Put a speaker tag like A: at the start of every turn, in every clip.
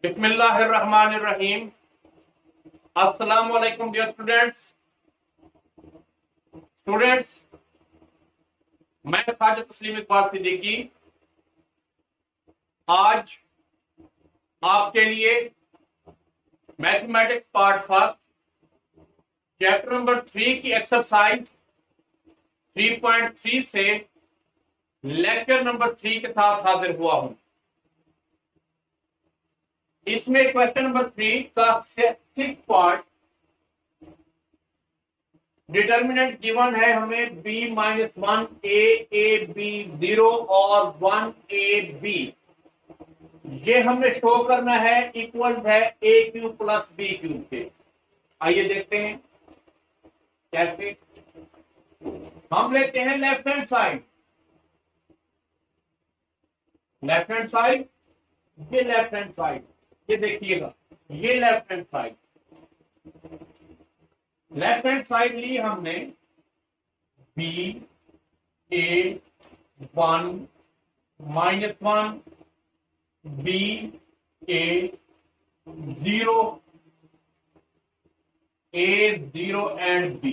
A: बिस्मिल्लाहिर्रहमानिर्रहीम। अस्सलाम वालेकुम डियर स्टूडेंट्स, मैं ख्वाजा तस्लीम इकबाल सिद्दीकी आज आपके लिए mathematics part first chapter number 3 की एक्सरसाइज 3.3 से लेक्चर नंबर 3 के साथ हाजिर हुआ हूं। इसमें क्वेश्चन नंबर 3 का 6th पार्ट डिटर्मिनेंट गिवन है हमें b-1 a b 0 और 1 a b। ये हमें शो करना है इक्वल है a cube plus b cube के। आइए देखते हैं कैसे। हम लेते हैं लेफ्ट हैंड साइड, ये लेफ्ट हैंड साइड, ये देखिएगा ये लेफ्ट हैंड साइड ली हमने b a 1 -1 b a 0 and b।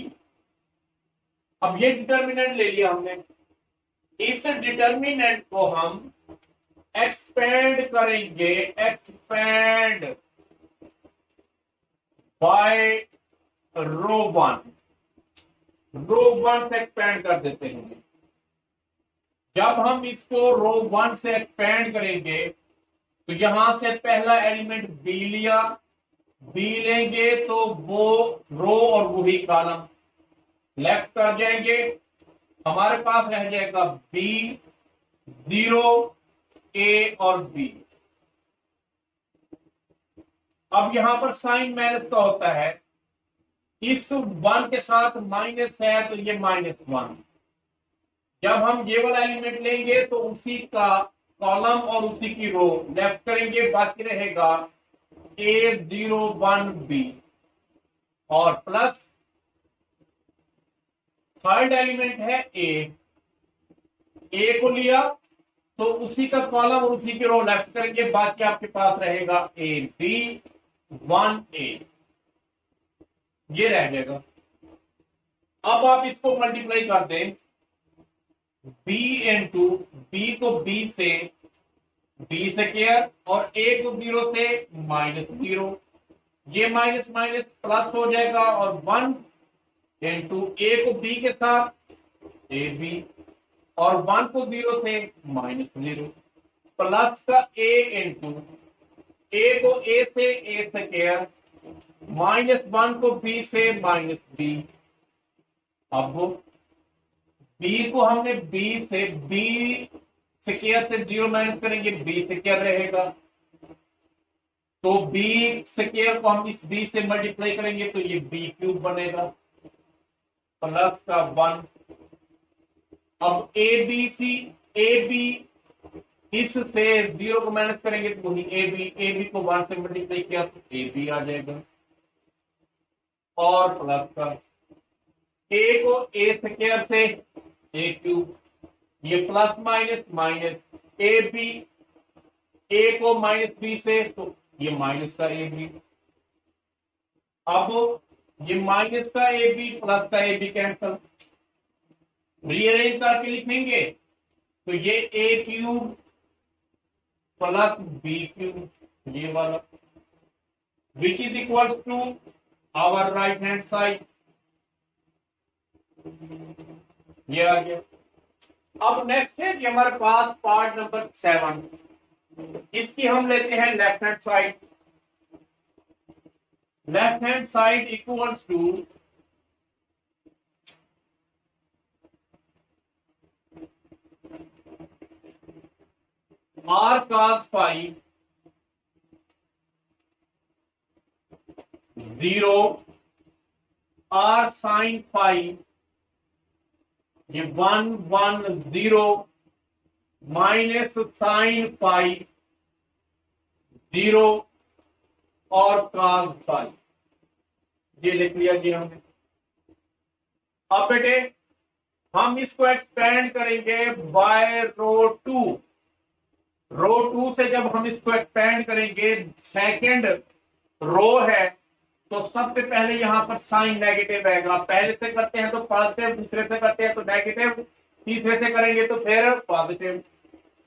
A: अब ये डिटर्मिनेंट ले लिया हमने। इस डिटर्मिनेंट को हम एक्सपेंड करेंगे, एक्सपेंड बाय रो वन से एक्सपेंड कर देते हैं। जब हम इसको रो 1 से एक्सपेंड करेंगे तो यहां से पहला एलिमेंट बी लिया, बी लेंगे तो वो रो और वही कॉलम लेफ्ट कर जाएंगे। हमारे पास रह जाएगा बी 0 ए और बी। अब यहां पर साइन माइनस का होता है, इस 1 के साथ माइनस है तो ये -1। जब हम ये वाला एलिमेंट लेंगे तो उसी का कॉलम और उसी की रो लेफ्ट करेंगे, बाकी रहेगा a0 1 b और प्लस थर्ड एलिमेंट है ए को लिया तो उसी का कॉलम और उसी की रो लेफ्ट करेंगे, बाकी आपके पास रहेगा a b 1 a, ये रह जाएगा। अब आप इसको मल्टीप्लाई कर दें, b इंटू b को b से केयर और a को 0 से -0, ये माइनस माइनस प्लस हो जाएगा और 1 इंटू a को b के साथ a b और 1 को 0 से -0 प्लस का a इंटू a को a से केयर -1 को b से -b। अब b को हमने b से केयर से 0 माइनस करेंगे, b से केयर रहेगा तो b से केयर को हम इस b से मल्टीप्लाई करेंगे तो ये b क्यूब बनेगा प्लस का 1। अब a b इससे 0 को माइनस करेंगे तो वही a b को 1 से मल्टीप्लाई किया तो a b आ जाएगा और प्लस का a को a से केयर से a क्यूब, ये प्लस माइनस माइनस a को -b से तो ये माइनस का a b। अब ये माइनस का a b प्लस का a b कैंसल, रीअरेंज करके लिखेंगे तो ये a cube plus b cube, ये वाला which is equal to our right hand side, ये आ गया। अब नेक्स्ट है कि हमारे पास पार्ट नंबर 7, इसकी हम लेते हैं left hand side. Left hand side equals to r cos phi 0 r sin phi, ये 1 1 0 माइनस साइन पाई 0 और cos पाई, ये लिख लिया जी हमने। अब बेटे हम इसको एक्सपेंड करेंगे बाय रो 2। रो 2 से जब हम इसको एक्सपेंड करेंगे, सेकंड रो है, तो सबसे पहले यहां पर साइन नेगेटिव रहेगा। पहले से करते हैं तो पॉजिटिव, दूसरे से करते हैं तो नेगेटिव, तीसरे से करेंगे तो फिर पॉजिटिव।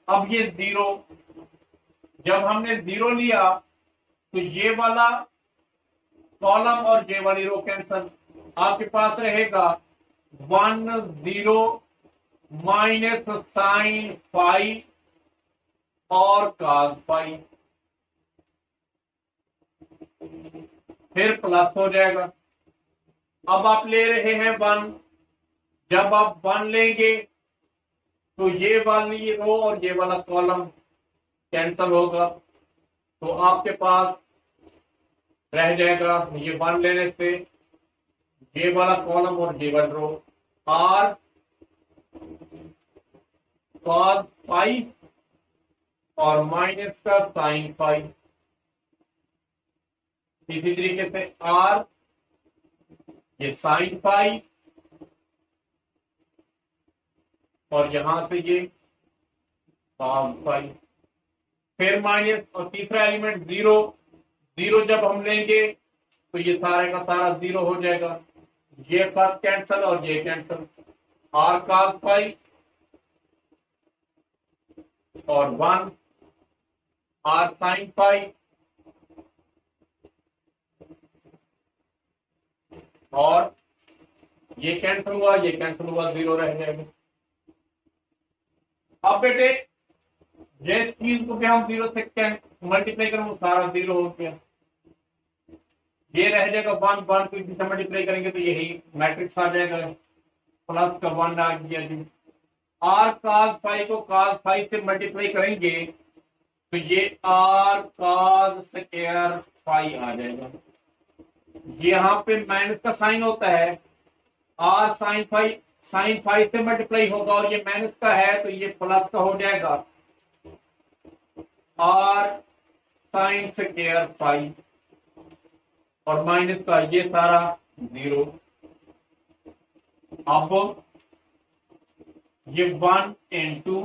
A: अब ये जीरो, जब हमने जीरो लिया तो ये वाला कॉलम और ये वाली रो कैंसल, आपके पास रहेगा 1 0 माइनस साइन फाई और कॉस फाई, फिर प्लस हो जाएगा। अब आप ले रहे हैं 1, जब आप 1 लेंगे तो ये वाली रो और ये वाला कॉलम कैंसल होगा, तो आपके पास रह जाएगा ये 1 लेने से ये वाला कॉलम और ये वाला रो, आर कॉस फाई और माइनस का साइन फाई। इसी तरीके से आर ये साइन फाई और यहां से ये कॉस फाई, फिर माइनस, और तीसरा एलिमेंट जीरो, जीरो जब हम लेंगे तो ये सारे का सारा जीरो हो जाएगा, ये कॉस कैंसल और ये कैंसल, आर कॉस फाई और 1 आर साइन फाई और ये कैंसिल हुआ, ये कैंसिल हुआ, जीरो रह जाएगा। अब बेटे जिस चीज को भी हम जीरो से मल्टीप्लाई करें वो सारा जीरो हो गया, ये रह जाएगा 1 1 को इसी से मल्टीप्लाई करेंगे तो यही मैट्रिक्स आ जाएगा, प्लस का 1 आ गया जी। आर कॉस फाई को कॉस फाई से मल्टीप्लाई करेंगे तो ये आर कॉस स्क्वायर फाई आ जाएगा, यहाँ पे माइनस का साइन होता है, आर साइन फाई से मल्टीप्लाई होगा और ये माइनस का है तो ये प्लस का हो जाएगा, आर साइन स्क्वायर फाई और माइनस का ये सारा जीरो। अब ये 1 and 2,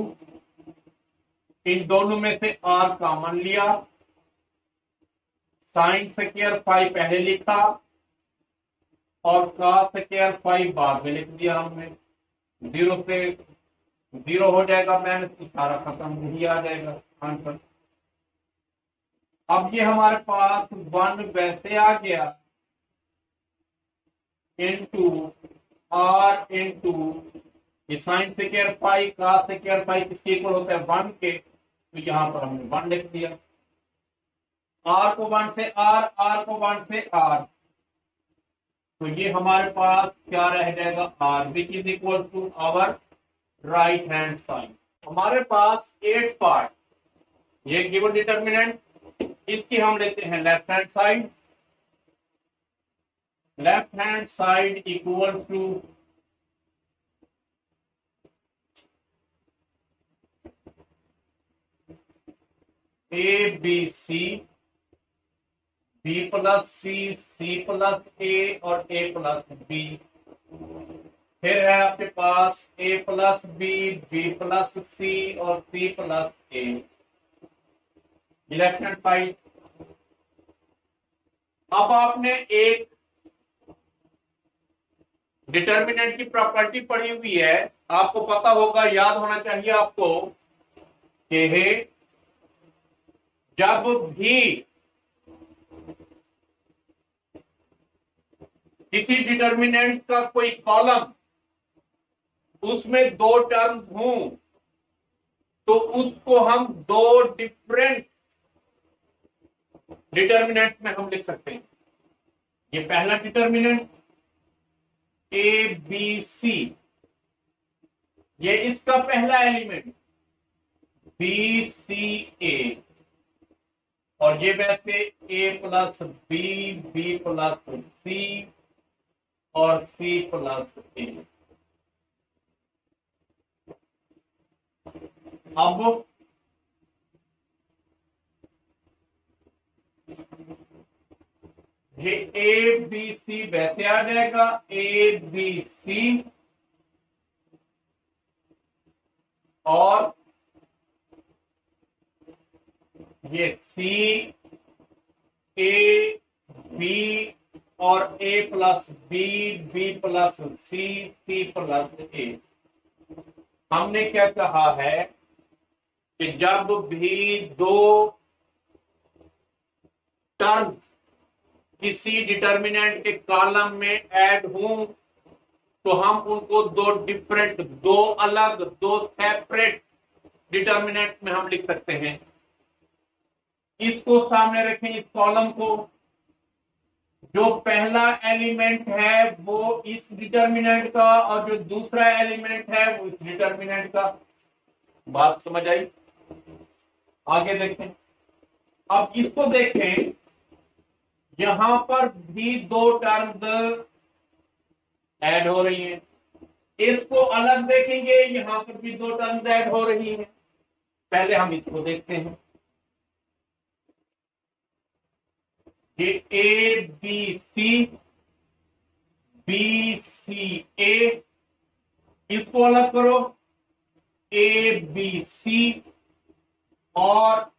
A: इन दोनों में से आर कॉमन लिया, साइन स्क्वायर फाई पहले लिखा और कॉस स्क्वायर फाई बाद में लिख दिया हमने, जीरो से जीरो हो जाएगा, माइनस सारा खत्म, यही आ जाएगा आंसर। अब ये हमारे पास 1 वैसे आ गया इनटू आर इनटू ये sine square phi cos square phi किसके इक्वल होता है 1 के, तो यहां पर हमने 1 लिख दिया, आर को 1 से आर को 1 से आर, तो ये हमारे पास क्या रह जाएगा R which is equal to our right hand side. हमारे पास 8 पार्ट, ये गिवन डिटर्मिनेंट, इसकी हम लेते हैं left hand side, left hand side equal to A B C, B plus C plus A और ए प्लस बी, फिर है आपके पास A plus B plus C और C plus A, left hand side. अब आपने एक डिटर्मिनेंट की प्रॉपर्टी पढ़ी हुई है, आपको पता होगा, याद होना चाहिए आपको, कि जब भी किसी डिटर्मिनेंट का कोई कॉलम उसमें 2 टर्म हों तो उसको हम 2 डिफरेंट डिटर्मिनेंट में हम लिख सकते हैं। ये पहला डिटर्मिनेंट ए बी सी, ये इसका पहला एलिमेंट बी सी ए, और ये वैसे ए प्लस बी प्लस सी और सी प्लस ए। अब ये ए बी सी वैसे आ जाएगा ए बी सी, और ये सी ए बी और A plus B, B plus C, C plus ए। हमने क्या कहा है कि जब भी दो टर्म्स किसी डिटर्मिनेंट के कॉलम में ऐड हों तो हम उनको दो डिफरेंट, दो अलग, दो सेपरेट डिटर्मिनेंट्स में हम लिख सकते हैं। इसको सामने रखें, इस कॉलम को। जो पहला एलिमेंट है वो इस डिटर्मिनेंट का और जो दूसरा एलिमेंट है वो इस डिटर्मिनेंट का। बात समझ आई? आगे देखें। अब इसको देखें, यहां पर भी दो टर्म्स ऐड हो रही हैं। इसको अलग देखेंगे, यहां पर भी दो टर्म्स ऐड हो रही हैं। पहले हम इसको देखते हैं। ये ए बी सी, बी सी ए, इसको अलग करो, ए बी सी, और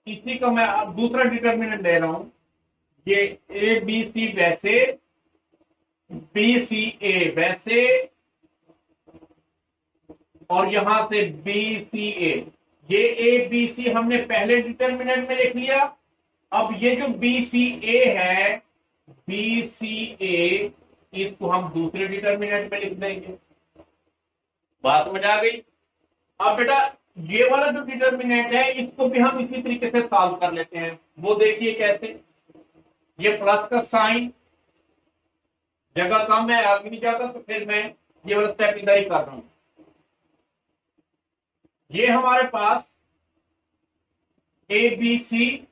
A: इसी का मैं दूसरा डिटर्मिनेंट ले रहा हूं। ये ए बी सी वैसे, बी सी ए वैसे, और यहां से बी सी ए। ये ए बी सी हमने पहले डिटर्मिनेंट में लिख लिया। अब ये जो बी सी ए है, बी सी ए, इसको हम दूसरे डिटर्मिनेंट में लिख देंगे। बात समझ आ गई? अब बेटा ये वाला जो डिटर्मिनेंट है इसको भी हम इसी तरीके से सॉल्व कर लेते हैं। वो देखिए कैसे। ये प्लस का साइन, जगह कम है, आगे नहीं जाता, तो फिर मैं ये वाला स्टेप इधर ही कर रहा हूं। ये हमारे पास ए बी सी,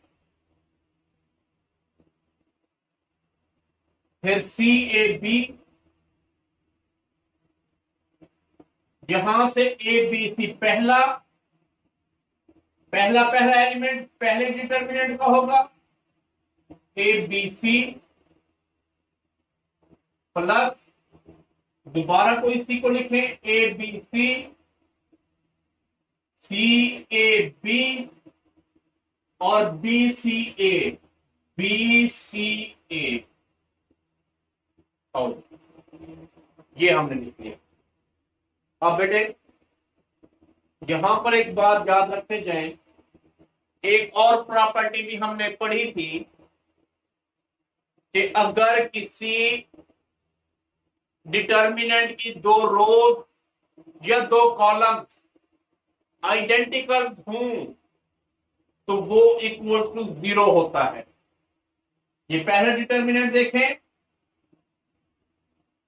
A: फिर सी ए बी, यहां से ए बी सी पहला एलिमेंट पहले डिटर्मिनेंट का होगा, ए बी सी प्लस, दोबारा को इसी को लिखें, A B C, C A B और B C A, B C A. ये हमने लिख लिया। अब बेटे यहां पर एक बात याद रखते जाएं, एक और प्रॉपर्टी भी हमने पढ़ी थी कि अगर किसी डिटर्मिनेंट की दो रोज या दो कॉलम्स आइडेंटिकल हों तो वो इक्वल्स टू 0 होता है। ये पहला डिटर्मिनेंट देखें,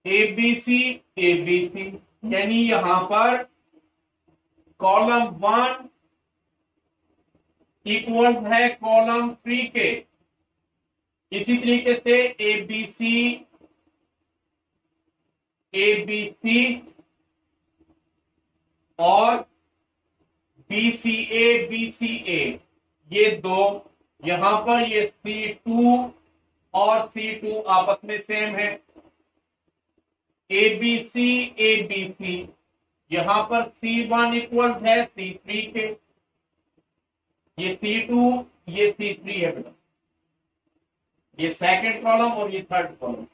A: ए बी सी, यानी यहां पर कॉलम 1 इक्वल है कॉलम 3 के। इसी तरीके से ए बी सी और बी सी ए, ये दो, यहां पर ये C2 और C2 आपस में सेम है। ए बी सी, यहां पर C1 इक्वल है C3 के, ये C2 ये C3 है बेटा, ये सेकंड कॉलम और ये थर्ड कॉलम।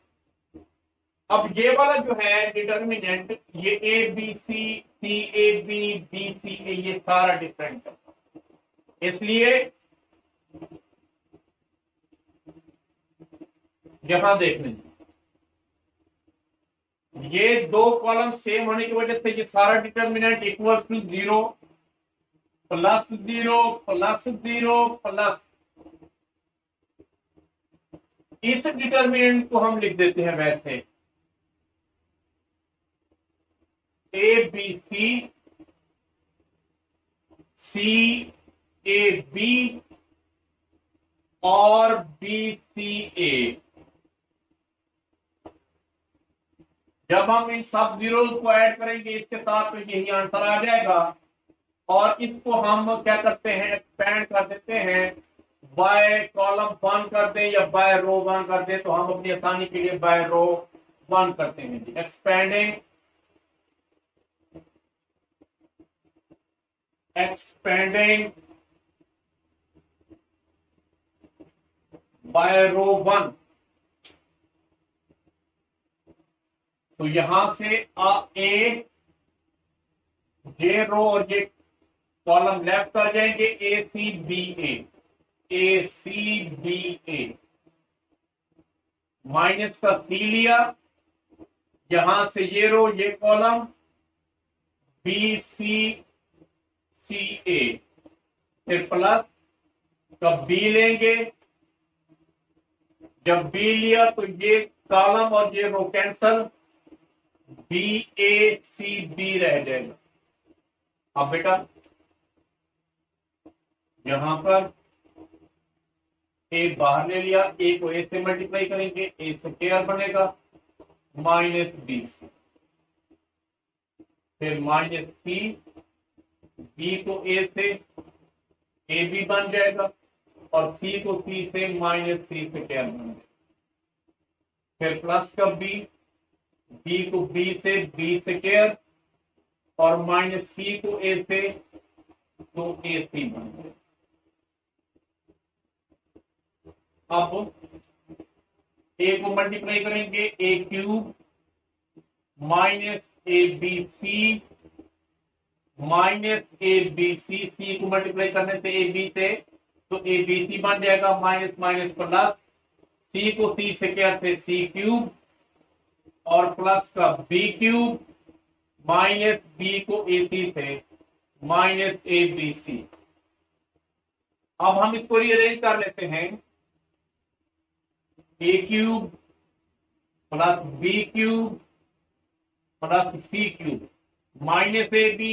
A: अब ये वाला जो है डिटर्मिनेंट, ये ए B C A B C A, ये सारा डिफरेंट है। इसलिए यहां देख लीजिए, ये दो कॉलम सेम होने की वजह से ये सारा determinant equal to 0 plus 0 plus 0 plus. इस डिटर्मिनेंट को हम लिख देते हैं वैसे, A B C A B और बी सी ए। जब हम इन सब जीरोस को ऐड करेंगे इसके साथ तो यही आंसर आ जाएगा। और इसको हम क्या करते हैं, एक्सपेंड कर देते हैं, बाय कॉलम 1 कर दें या बाय रो 1 कर दें, तो हम अपनी आसानी के लिए बाय रो 1 करते हैं। एक्सपेंडिंग बाय रो 1। तो यहां से ए जे रो और ये कॉलम लेफ्ट कर जाएंगे, ए सी बी ए सी बी ए, माइनस का सी लिया, यहां से ये रो ये कॉलम बी सी सी ए, फिर प्लस का बी लेंगे, जब बी लिया तो ये कॉलम और ये रो कैंसल, बी ए सी बी रह जाएगा। अब बेटा यहां पर ए बाहर ले लिया, ए को ए से मल्टीप्लाई करेंगे, ए से केयर बनेगा माइनस बी से, फिर माइनस सी, बी को ए से ए बी बन जाएगा और सी को सी से माइनस सी से केयर बन जाएगा, फिर प्लस का बी को बी से केयर और माइनस सी को ए से, तो ए सी बन जाएगा। अब ए को मल्टीप्लाई करेंगे, A cube minus A B C minus A B C, C को मल्टीप्लाई करने से ए बी से, तो ए बी सी बन जाएगा माइनस माइनस प्लस, सी को सी से केयर से सी क्यूब और प्लस का बी क्यूब माइनस बी को ए सी से माइनस ए बी सी। अब हम इसको रीअरेंज कर लेते हैं, A cube plus B cube plus C cube minus A B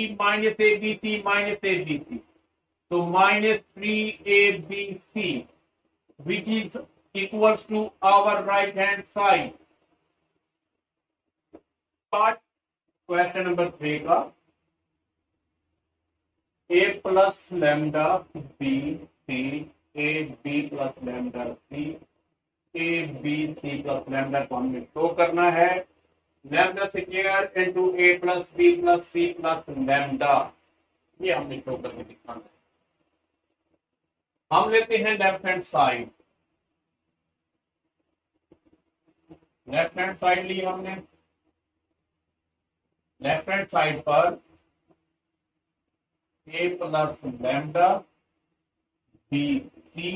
A: C minus A B C, तो minus 3abc which is equals to our right hand side। Part question number 3 का, a plus lambda B C A B plus lambda C A B C plus lambda को हमें show करना है, lambda square into A plus B plus C plus lambda, ये हमने show करके दिखाना है। हम लेते हैं left hand side, left hand side ली हमने, लेफ्ट हैंड साइड पर A plus lambda B C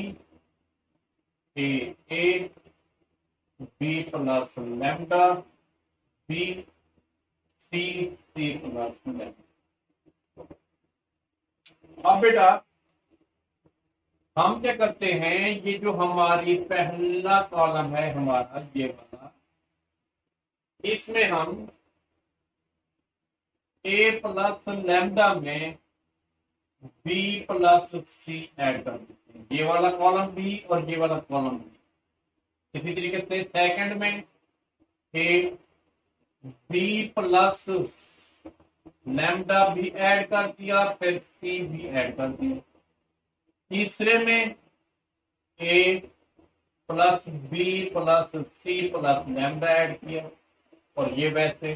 A: A B plus lambda B C C plus lambda. अब बेटा हम क्या करते हैं, ये जो हमारी पहला कॉलम है हमारा ये वाला, इसमें हम ए प्लस लैम्डा में बी प्लस सी ऐड कर देते हैं, ये वाला कॉलम बी और ये वाला कॉलम बी। इसी तरीके से सेकंड में ए बी प्लस लैम्डा भी ऐड कर दिया, फिर सी भी ऐड कर दिया। तीसरे में A plus B plus C plus lambda add किया, और ये वैसे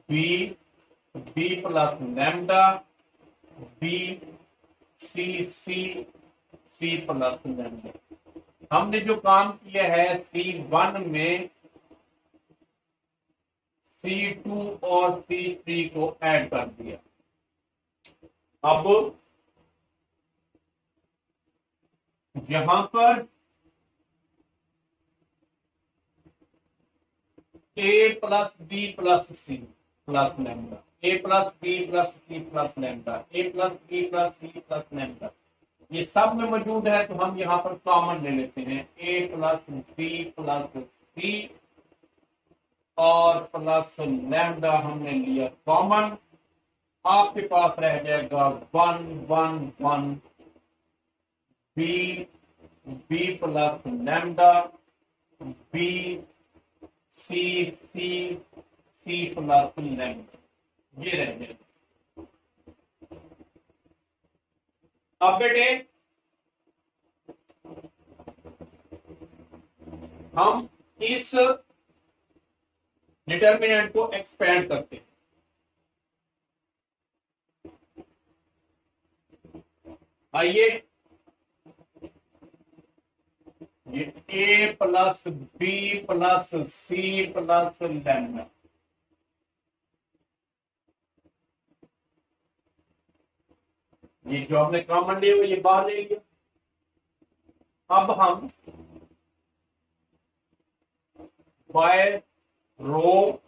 A: B plus lambda B C C C plus lambda. हमने जो काम किया है C1 में C2 और C3 को ऐड कर दिया। अब यहां पर A plus B plus C plus lambda, A plus B plus C plus lambda, A plus B plus C plus lambda, ये सब में मौजूद है, तो हम यहाँ पर कॉमन ले लेते हैं। ए प्लस बी प्लस सी और प्लस लैम्डा हमने लिया कॉमन, आपके पास रह जाएगा 1 1 1 B plus lambda B C C C plus lambda, ये रह जाएगा। अब बेटे हम इस डिटर्मिनेंट को एक्सपेंड करते हैं। आइए ये A plus B plus C plus lambda, ये जो हमने कॉमन लिया हुआ ये बाहर ले लिया। अब हम बाय रो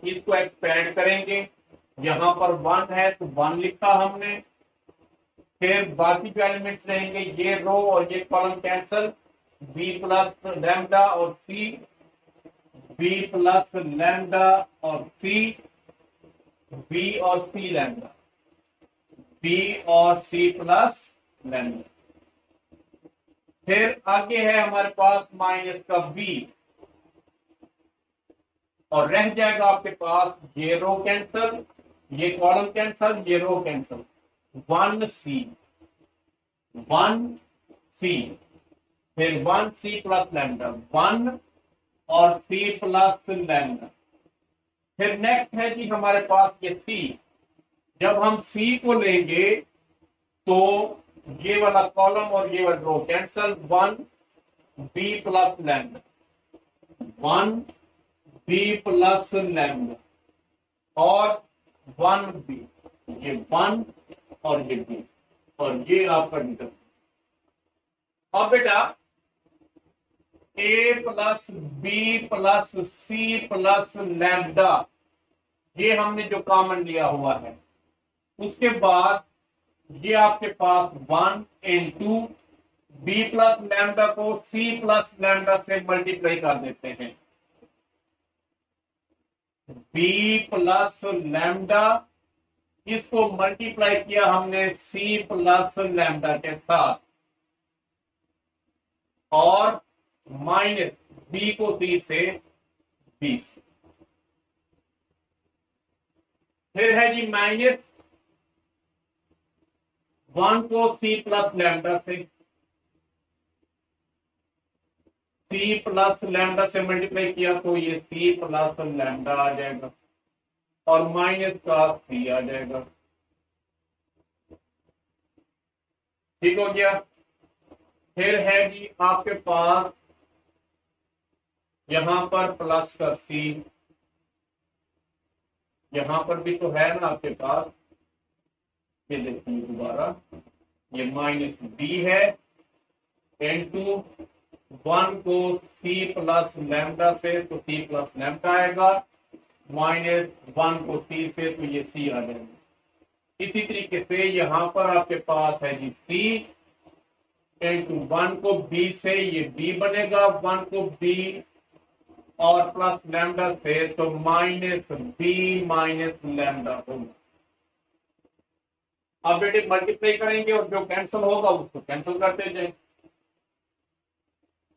A: इसको एक्सपेंड करेंगे, यहां पर 1 है तो 1 लिखा हमने, फिर बाकी जो एलिमेंट्स रहेंगे ये रो और ये column cancel, B plus lambda और सी, बी प्लस लैम्डा और सी, बी और सी लैम्डा, बी और सी प्लस लैम्डा। फिर आगे है हमारे पास माइनस का बी, और रह जाएगा आपके पास ये रो कैंसल, ये कॉलम कैंसल, ये रो कैंसल, 1c, 1c, फिर 1c प्लस लैम्डा, 1 और c प्लस लैम्डा। फिर नेक्स्ट है जी हमारे पास ये c, जब हम c को लेंगे तो ये वाला कॉलम और ये वाला row cancel, 1b plus lambda, 1b plus lambda और 1b, ये 1 और ये b, और ये आपका निकल। अब बेटा a plus B plus C plus lambda, ये हमने जो कॉमन लिया हुआ है, उसके बाद ये आपके पास 1 इंटू बी प्लस लैम्डा को सी प्लस लैम्डा से मल्टीप्लाई कर देते हैं, बी प्लस लैम्डा, इसको मल्टीप्लाई किया हमने सी प्लस लैम्डा के साथ, और माइनस बी को सी से 20, फिर है जी माइनस 1 को सी प्लस लैम्डा से, सी प्लस लैम्डा से मल्टीप्लाई किया तो ये सी प्लस लैम्डा आ जाएगा, और माइनस का सी आ जाएगा। ठीक हो गया। फिर है जी आपके पास यहां पर प्लस का सी, यहां पर भी तो है ना आपके पास, ये देखिए दोबारा, ये माइनस बी है इंटू 1 को सी प्लस लैम्डा से तो सी प्लस लैम्डा आएगा, माइनस 1 को सी से तो ये सी आ जाएगा। इसी तरीके से यहां पर आपके पास है जी सी इंटू 1 को बी से ये बी बनेगा, 1 को बी और प्लस लैम्डा से तो माइनस बी माइनस लैम्डा होगा। अब बेटे मल्टीप्लाई करेंगे और जो कैंसिल होगा उसको कैंसिल करते जाए।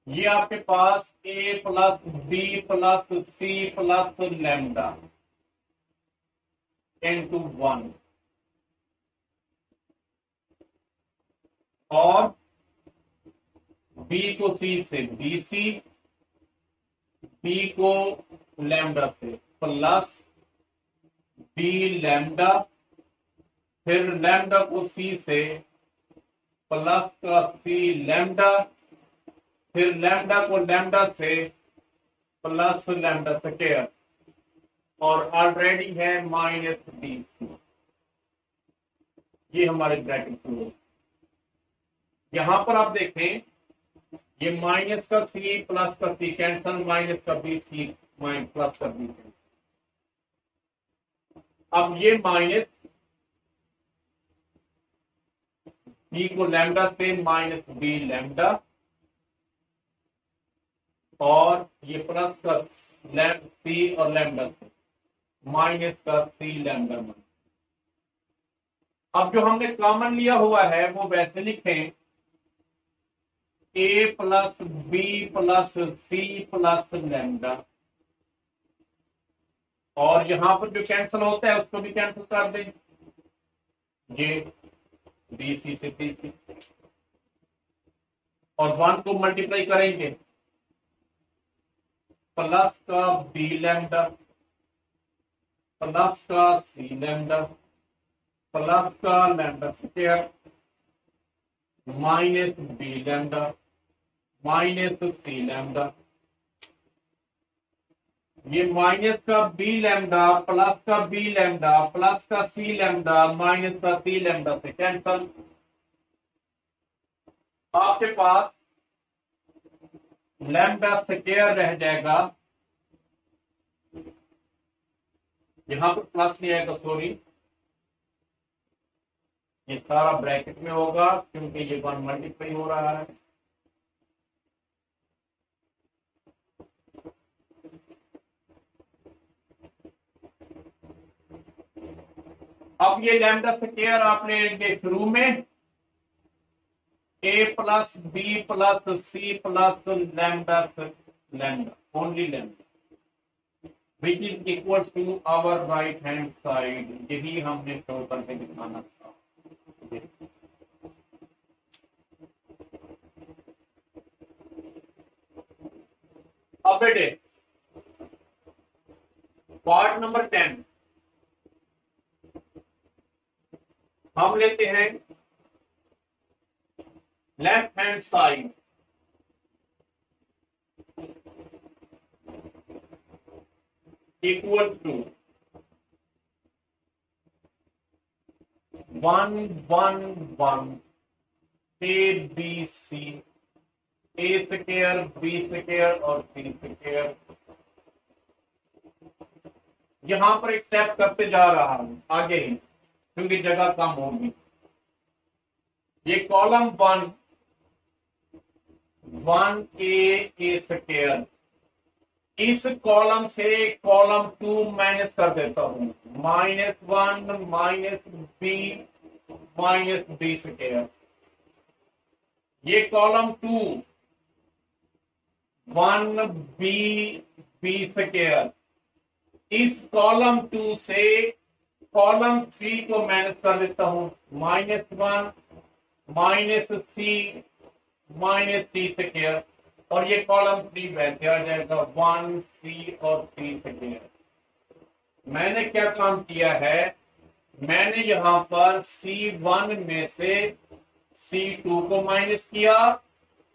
A: ये आपके पास a plus B plus C plus lambda into 1, और b को c से bc, b को लैम्डा से प्लस b लैम्डा, फिर लैम्डा को c से प्लस का c लैम्डा, फिर लैम्डा को लैम्डा से प्लस लैम्डा स्क्वायर, और ऑलरेडी है माइनस बी, ये हमारे ब्रैकेट क्लोज। यहां पर आप देखें ये माइनस का सी प्लस का सी कैंसल, माइनस का बी सी माइनस प्लस का बी कैंसल। अब ये माइनस बी को लैम्डा से माइनस बी लैम्डा, और ये प्लस का सी और लैम्डा से माइनस का सी लैम्डा। अब जो हमने कॉमन लिया हुआ है वो वैसे लिखें, a plus B plus C plus lambda, और यहां पर जो कैंसिल होता है उसको भी कैंसिल कर दें, ये बी सी से बी सी, और 1 को मल्टीप्लाई करेंगे प्लस का बी लैम्डा प्लस का सी लैम्डा प्लस का lambda square minus B lambda minus C lambda, ये माइनस का बी लैम्डा प्लस का बी लैम्डा प्लस का सी लैम्डा माइनस का सी लैम्डा से कैंसल। आपके पास लैम्डा स्क्वायर रह जाएगा, यहां पर प्लस नहीं आएगा, सॉरी, ये सारा ब्रैकेट में होगा क्योंकि ये 1 मल्टीप्लाई हो रहा है। अब ये लैम्डा स्क्वायर आपने शुरू में A plus B plus C plus lambda lambda only lambda which is equal to our right hand side, यही हमने शो करके दिखाना था। अब बेटे पार्ट नंबर 10 हम लेते हैं left hand side, equal to 1 1 1 A B C, A square B square और सी स्क्वायर। यहां पर एक स्टेप करते जा रहा हूं आगे ही क्योंकि जगह कम होगी। ये कॉलम 1 ए स्क्वायर, इस कॉलम से कॉलम 2 माइनस कर देता हूं, -1 माइनस बी स्क्वायर। ये कॉलम 2 1 बी स्क्वायर, इस कॉलम 2 से कॉलम 3 को माइनस कर देता हूं, -1 माइनस सी स्क्वायर, और ये कॉलम 3 वैसे आ जाएगा 1 सी और सी स्क्वायर। मैंने क्या काम किया है, मैंने यहां पर C1 में से C2 को माइनस किया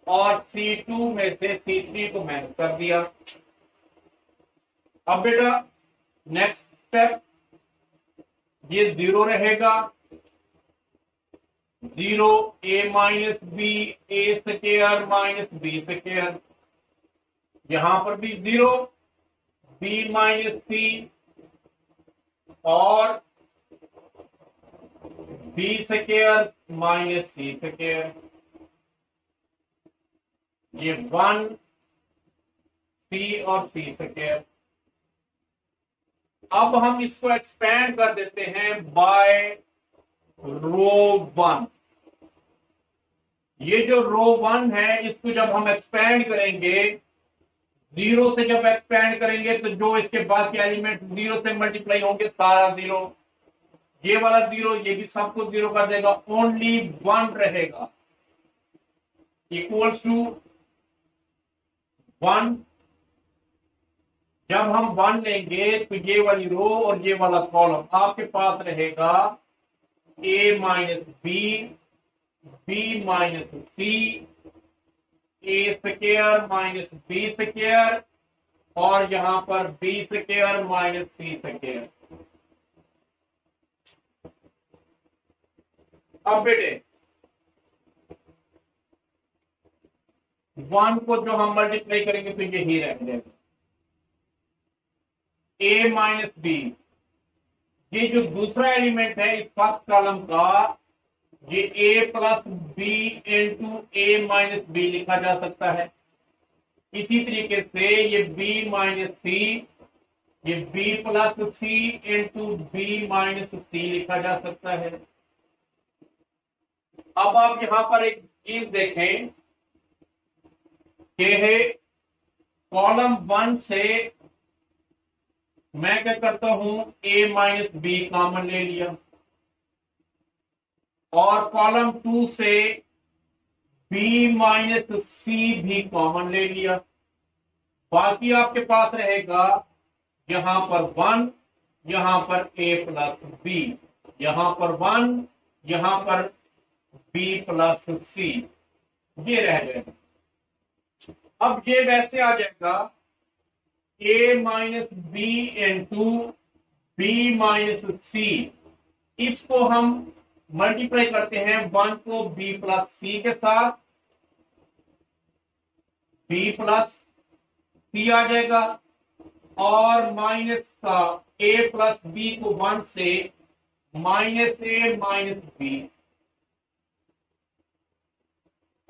A: और C2 में से C3 को माइनस कर दिया। अब बेटा नेक्स्ट स्टेप, ये 0 रहेगा, 0 ए माइनस बी ए स्क्वायर माइनस बी स्क्वायर, यहां पर भी 0 बी माइनस सी और B square minus C square, ये 1 सी और सी स्क्वायर। अब हम इसको एक्सपेंड कर देते हैं बाय रो 1। ये जो रो 1 है इसको जब हम एक्सपेंड करेंगे, 0 से जब एक्सपेंड करेंगे तो जो इसके बाद के एलिमेंट 0 से मल्टीप्लाई होंगे सारा 0, ये वाला 0, ये भी सब कुछ 0 कर देगा, ओनली 1 रहेगा, इक्वल्स टू 1। जब हम 1 लेंगे तो ये वाली रो और ये वाला कॉलम आपके पास रहेगा a minus B minus C, A square minus B square और यहां पर B square minus C square. अब बेटे 1 को जो हम मल्टीप्लाई करेंगे तो यही रह जाएगा, a माइनस बी, ये जो दूसरा एलिमेंट है इस फर्स्ट कॉलम का, ये a plus B into A minus B लिखा जा सकता है। इसी तरीके से ये b माइनस सी, ये b plus C into B minus सी लिखा जा सकता है। अब आप यहां पर एक चीज देखें कि कॉलम 1 से मैं क्या करता हूं, a माइनस बी कॉमन ले लिया और कॉलम 2 से b माइनस सी भी कॉमन ले लिया। बाकी आपके पास रहेगा यहां पर 1, यहां पर a प्लस बी, यहां पर 1, यहां पर b प्लस सी, ये रह जाएगा। अब ये वैसे आ जाएगा a minus B into B minus C. इसको हम मल्टीप्लाई करते हैं 1 को b प्लस सी के साथ, b प्लस सी आ जाएगा, और माइनस का a प्लस बी को 1 से माइनस ए माइनस बी।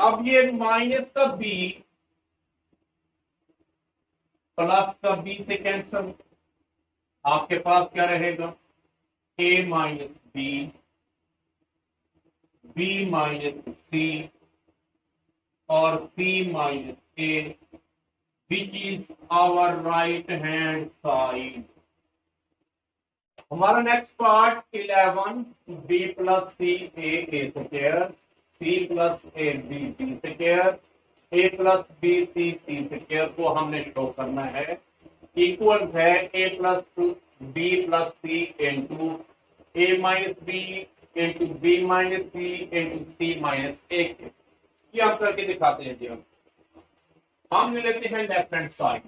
A: अब ये माइनस का b प्लस का b से कैंसल, आपके पास क्या रहेगा, a minus B, b minus C और c minus a, which is our right hand side. हमारा next part 11, b plus C A square, c plus A B square, a plus B C square को हमने show करना है। Equal है a plus B plus C into A minus B into B minus C into C minus A. ये हम करके दिखाते हैं जी। हम लेते हैं left hand side,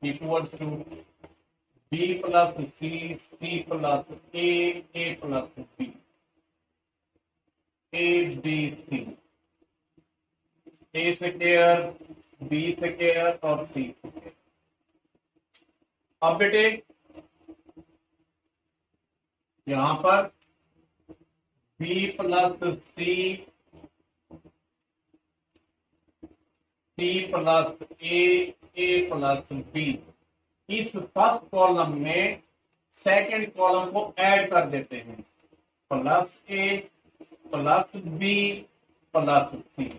A: equals to b plus C, C plus A plus B, A B C, A square B square और सी स्क्वायर। अब बेटे यहां पर b plus C, C plus A plus B, इस फर्स्ट कॉलम में second column को add कर देते हैं, plus A plus B plus C,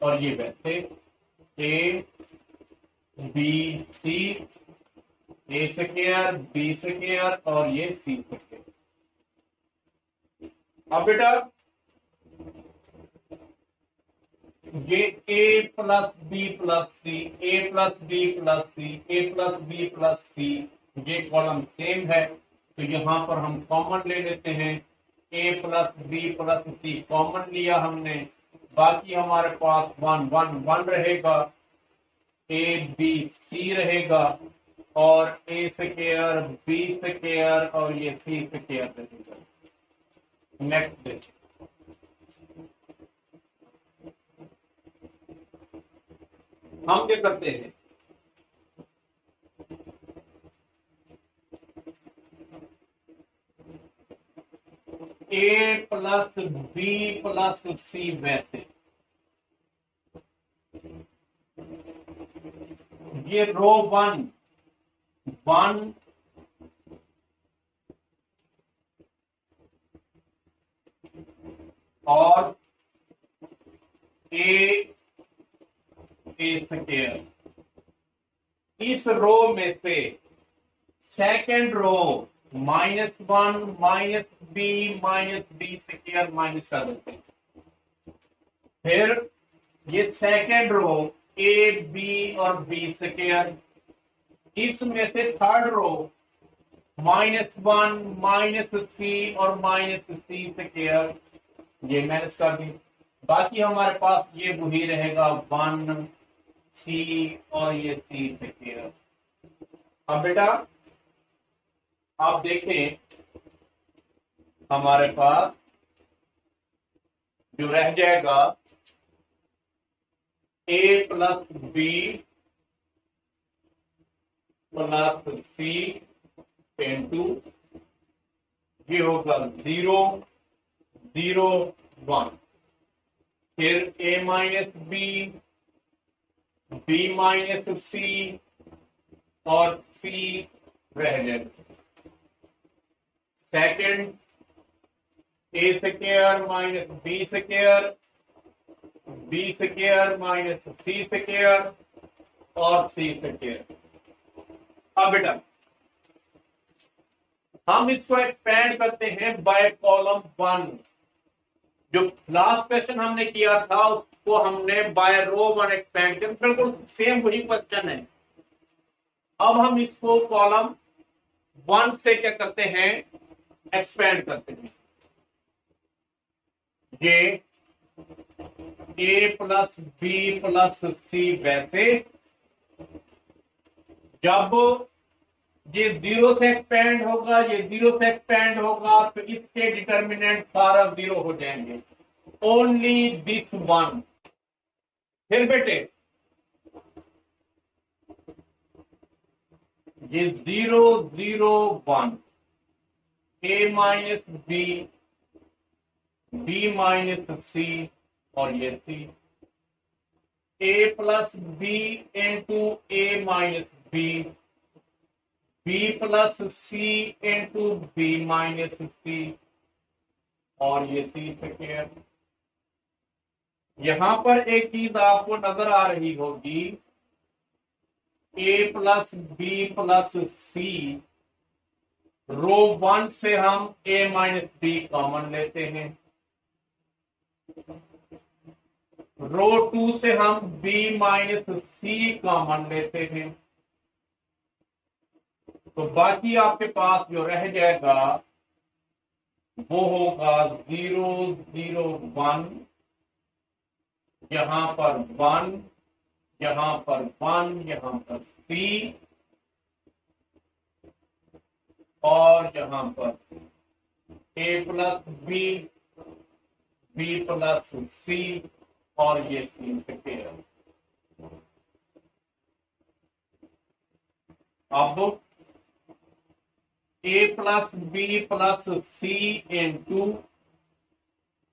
A: और ये वैसे A B C, A square B square और ये सी स्क्वायर। अब बेटा ये a plus B plus C, A plus B plus C, A plus B plus C, ये कॉलम सेम है, तो यहां पर हम कॉमन ले लेते हैं। a plus B plus C common लिया हमने, बाकी हमारे पास 1 1 1 रहेगा, a b c रहेगा और a स्क्वायर b स्क्वायर और ये c स्क्वायर रहेगा। नेक्स्ट देखिए, हम क्या करते हैं, a प्लस बी प्लस सी वैसे, ये रो 1 1 और ए स्क्वायर, इस रो में से second row -1 minus B square minus कर देते हैं। फिर ये सेकंड रो ए बी और बी स्क्वायर, इसमें से थर्ड रो -1 माइनस सी और माइनस सी स्क्वायर, ये माइनस कर दी, बाकी हमारे पास ये वही रहेगा 1 सी और ये सी स्क्वायर। अब बेटा आप देखें हमारे पास जो रह जाएगा a plus B plus C into, ये होगा 0 0 1, फिर a minus B, B minus C और सी रह जाएगा। Second A square minus B square, B square minus C square और सी स्क्वायर। अब बेटा हम इसको एक्सपेंड करते हैं बाय कॉलम 1। जो लास्ट क्वेश्चन हमने किया था उसको हमने बाय रो 1 एक्सपेंड किया, बिल्कुल सेम वही क्वेश्चन है। अब हम इसको कॉलम 1 से क्या करते हैं, एक्सपेंड करते हैं। ये ए प्लस बी प्लस सी वैसे जब ये 0 से एक्सपेंड होगा, ये 0 से एक्सपेंड होगा, तो इसके डिटर्मिनेंट सारा 0 हो जाएंगे, ओनली दिस वन। फिर बेटे ये 0 0 1, ए minus B, B minus C, और ये सी, A plus B into A minus B, B plus C into B minus C, और ये सी स्क्वायर। यहां पर एक चीज आपको नजर आ रही होगी, ए प्लस बी प्लस सी, रो 1 से हम ए माइनस बी कॉमन लेते हैं, रो 2 से हम बी माइनस सी कॉमन लेते हैं, तो बाकी आपके पास जो रह जाएगा वो होगा 0 0 1, यहां पर 1, यहां पर 1, यहां पर सी, और यहां पर A plus B, B plus C, और ये सी स्क्वायर। अब ए plus B plus C into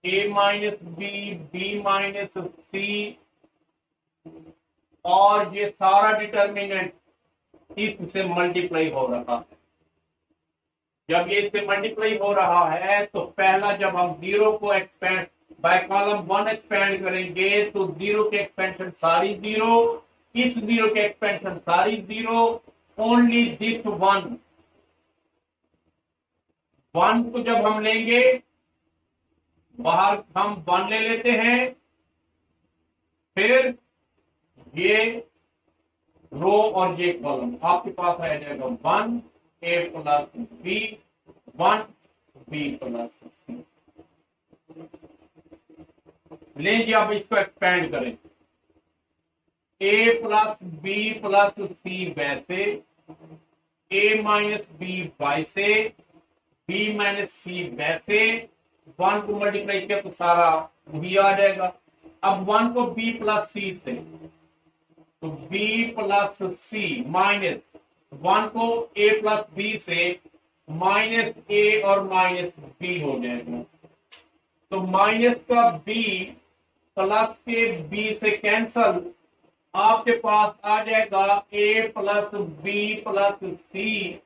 A: A minus B, B minus C, और ये सारा डिटर्मिनेंट इससे मल्टीप्लाई हो रहा है। जब ये इससे मल्टीप्लाई हो रहा है तो पहला जब हम 0 को एक्सपेंड बाय कॉलम 1 एक्सपेंड करेंगे तो 0 के एक्सपेंशन सारी 0, इस 0 के एक्सपेंशन सारी 0, ओनली दिस वन। 1 को जब हम लेंगे बाहर हम 1 ले लेते हैं, फिर ये रो और ये कॉलम आपके पास आ जाएगा 1 ए प्लस बी, 1 बी प्लस सी। लेंगे अब इसको एक्सपेंड करें, ए प्लस बी प्लस सी वैसे, ए माइनस बी वैसे, बी माइनस सी वैसे, 1 को मल्टीप्लाई किया तो सारा वही आ जाएगा। अब 1 को बी प्लस सी से, तो बी प्लस सी माइनस 1 को ए प्लस बी से, माइनस ए और माइनस बी हो जाएगा, तो माइनस का बी प्लस के बी से कैंसल, आपके पास आ जाएगा A plus B plus C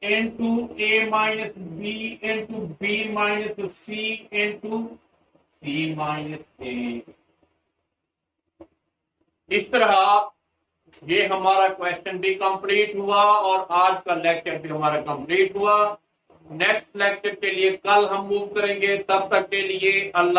A: into A minus B into B minus C into C minus A. इस तरह ये हमारा क्वेश्चन भी कंप्लीट हुआ और आज का लेक्चर भी हमारा कंप्लीट हुआ। नेक्स्ट लेक्चर के लिए कल हम मूव करेंगे, तब तक के लिए अल्लाह।